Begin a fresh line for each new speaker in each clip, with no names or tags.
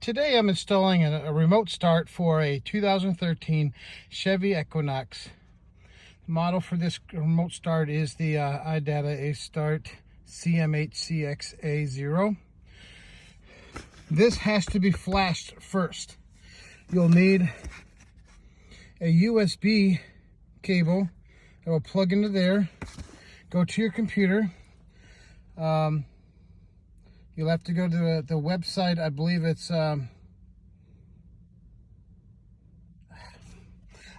Today I'm installing a remote start for a 2013 Chevy Equinox. The model for this remote start is the idat-astart CMHCXA0. This has to be flashed first. You'll need a USB cable that will plug into there, go to your computer. You'll have to go to the website. I believe it's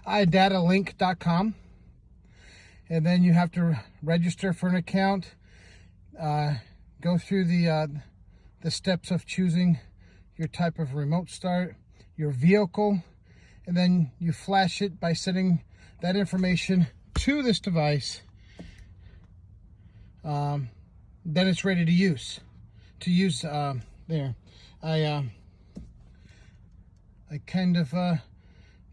idatalink.com, and then you have to register for an account, go through the steps of choosing your type of remote start, your vehicle, and then you flash it by sending that information to this device. Then it's ready to use. There. I kind of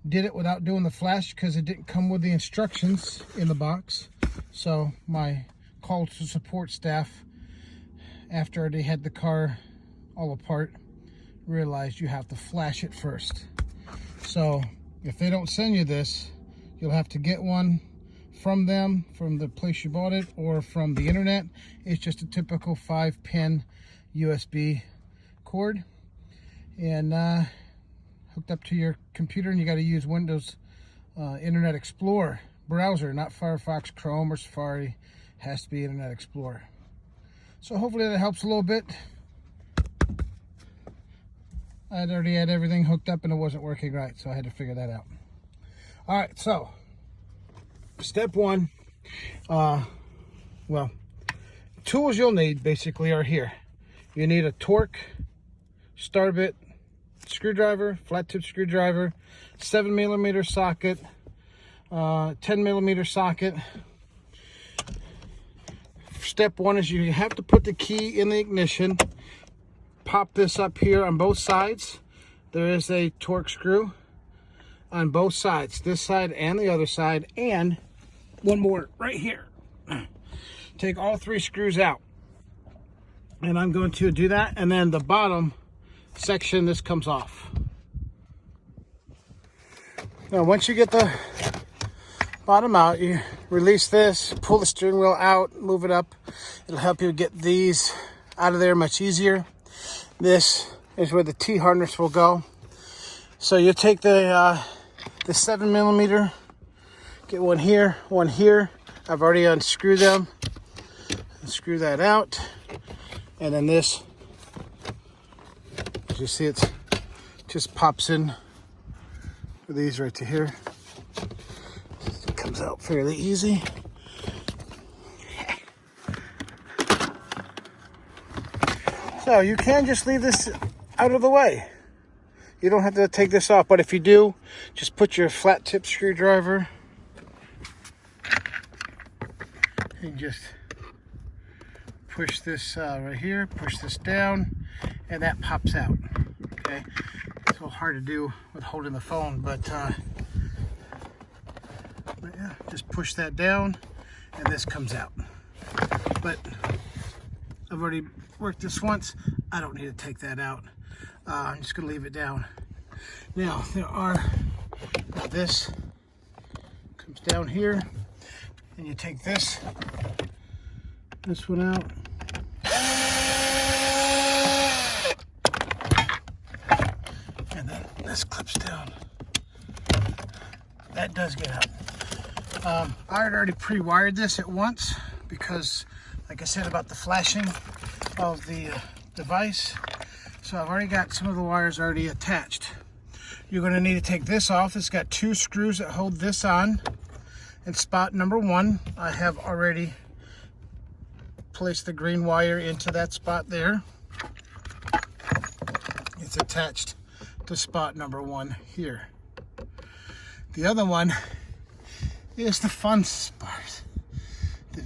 did it without doing the flash because it didn't come with the instructions in the box. So my call to support staff, after they had the car all apart, realized you have to flash it first. So if they don't send you this, you'll have to get one from them, from the place you bought it, or from the internet. It's just a typical 5-pin USB cord, and hooked up to your computer, and you got to use Windows Internet Explorer browser, not Firefox, Chrome, or Safari. It has to be Internet Explorer. So hopefully that helps a little bit. I'd already had everything hooked up and it wasn't working right, so I had to figure that out. All right, so step one, well, tools you'll need basically are here. You need a torque, star bit, screwdriver, flat tip screwdriver, 7mm socket, 10mm socket. Step one is you have to put the key in the ignition. Pop this up here on both sides. There is a torque screw on both sides, this side and the other side, and one more right here. Take all 3 screws out. And I'm going to do that, and then the bottom section, this comes off. Now once you get the bottom out, you release this, pull the steering wheel out, move it up. It'll help you get these out of there much easier. This is where the T-harness will go. So you take the 7mm, get one here, one here. I've already unscrewed them. Screw that out. And then this, as you see, it just pops in with these right to here. It comes out fairly easy. So you can just leave this out of the way. You don't have to take this off, but if you do, just put your flat tip screwdriver and just push this right here, push this down, and that pops out. Okay, it's a little hard to do with holding the phone, but yeah, just push that down and this comes out. But I've already worked this once. I don't need to take that out. I'm just gonna leave it down. Now this comes down here, and you take this one out. And then this clips down. That does get out. I had already pre-wired this at once because, like I said, about the flashing of the device. So I've already got some of the wires already attached. You're going to need to take this off. It's got 2 screws that hold this on. And spot number 1, I have already placed the green wire into that spot there. It's attached to spot number 1 here. The other one is the fun part. I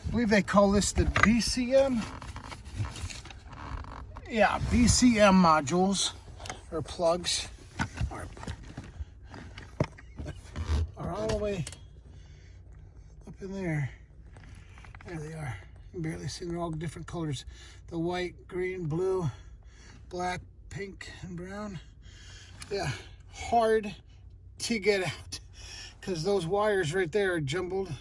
believe they call this the BCM. Yeah, BCM modules or plugs are all the way up in there. There they are. You can barely see, they're all different colors. The white, green, blue, black, pink and brown. Yeah, hard to get out because those wires right there are jumbled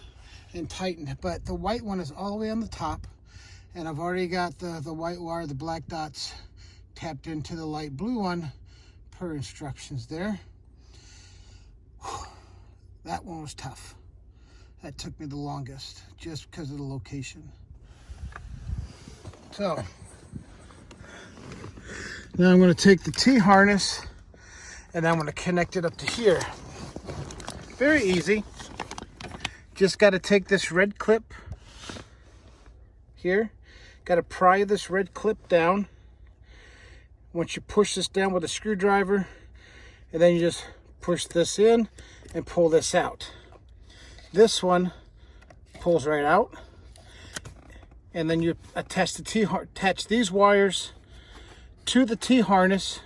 and tightened. But the white one is all the way on the top, and I've already got the white wire, the black dots, tapped into the light blue one per instructions there. Whew. That one was tough. That took me the longest just because of the location. So now I'm going to take the T-harness and I'm going to connect it up to here. Very easy. Just got to take this red clip here. Got to pry this red clip down. Once you push this down with a screwdriver, and then you just push this in and pull this out. This one pulls right out, and then you attach these wires to the T-harness,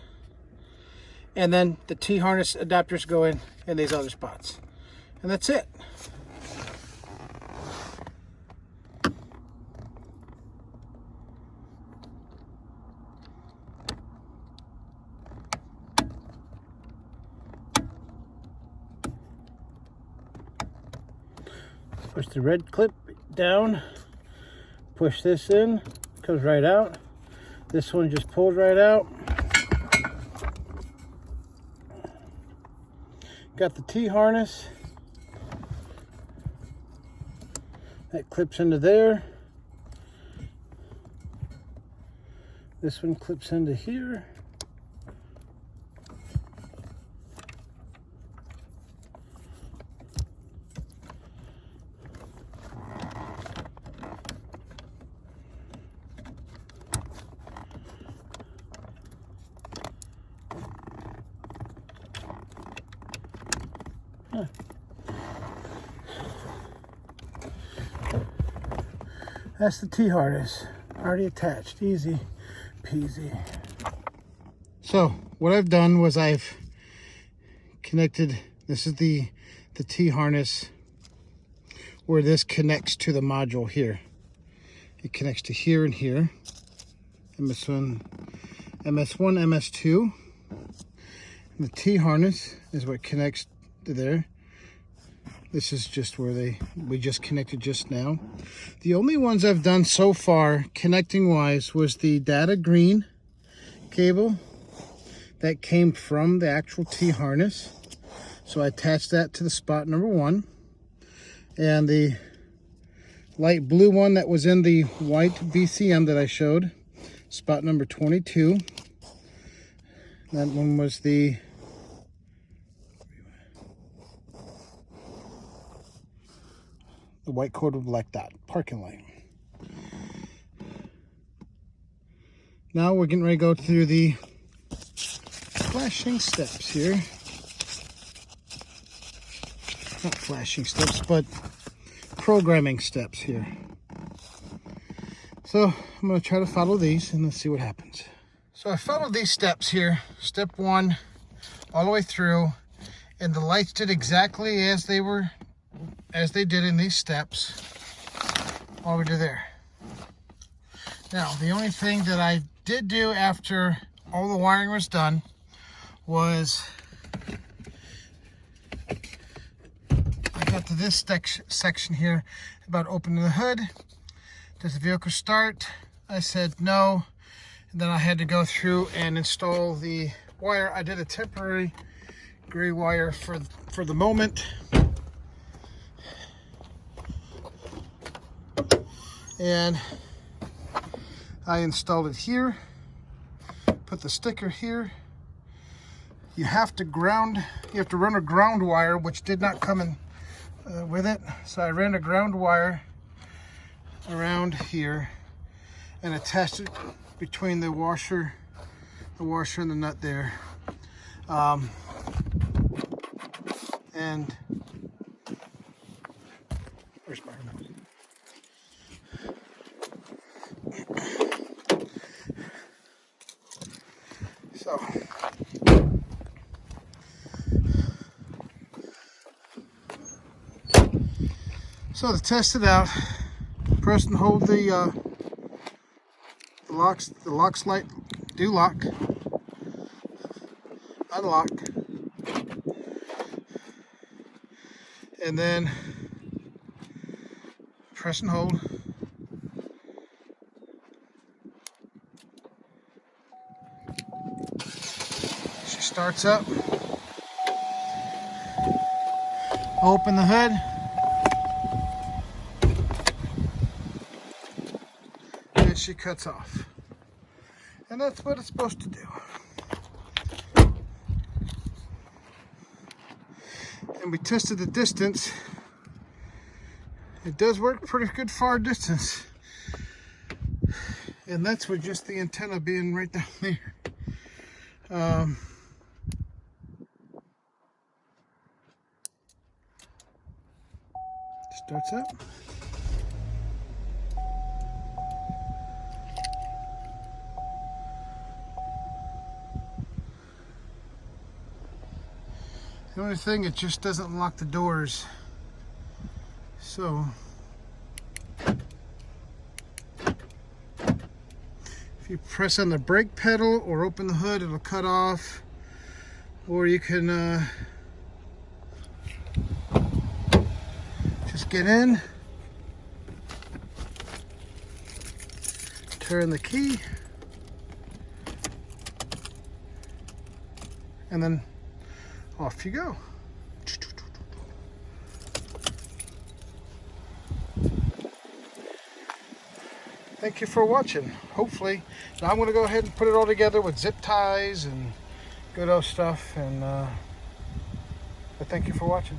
and then the T-harness adapters go in these other spots, and that's it. Push the red clip down, push this in, comes right out. This one just pulls right out. Got the T-harness. That clips into there. This one clips into here. That's the T-harness, already attached, easy peasy. So what I've done was I've connected, this is the T-harness where this connects to the module here. It connects to here and here, MS1, MS2. And the T-harness is what connects to there. This is just where we just connected just now. The only ones I've done so far connecting wise was the data green cable that came from the actual T-harness. So I attached that to the spot number 1. And the light blue one that was in the white BCM that I showed, spot number 22. That one was the white cord with black dot, parking light. Now we're getting ready to go through the flashing steps here. Not flashing steps, but programming steps here. So I'm going to try to follow these and let's see what happens. So I followed these steps here. Step 1 all the way through, and the lights did exactly as they did in these steps all the way to there. Now, the only thing that I did do after all the wiring was done was I got to this section here about opening the hood. Does the vehicle start? I said no. And then I had to go through and install the wire. I did a temporary gray wire for the moment. And I installed it here, put the sticker here. You have to run a ground wire, which did not come in with it. So I ran a ground wire around here and attached it between the washer and the nut there. And where's my remote? So to test it out, press and hold the locks light do lock. unlock, and then press and hold. She starts up. Open the hood. And she cuts off. And that's what it's supposed to do. And we tested the distance. It does work pretty good far distance. And that's with just the antenna being right down there. Starts up. The only thing, it just doesn't lock the doors. So if you press on the brake pedal or open the hood, it'll cut off. Or you can just get in, turn the key, and then off you go. Thank you for watching. Hopefully, now I'm going to go ahead and put it all together with zip ties and good old stuff. And but thank you for watching.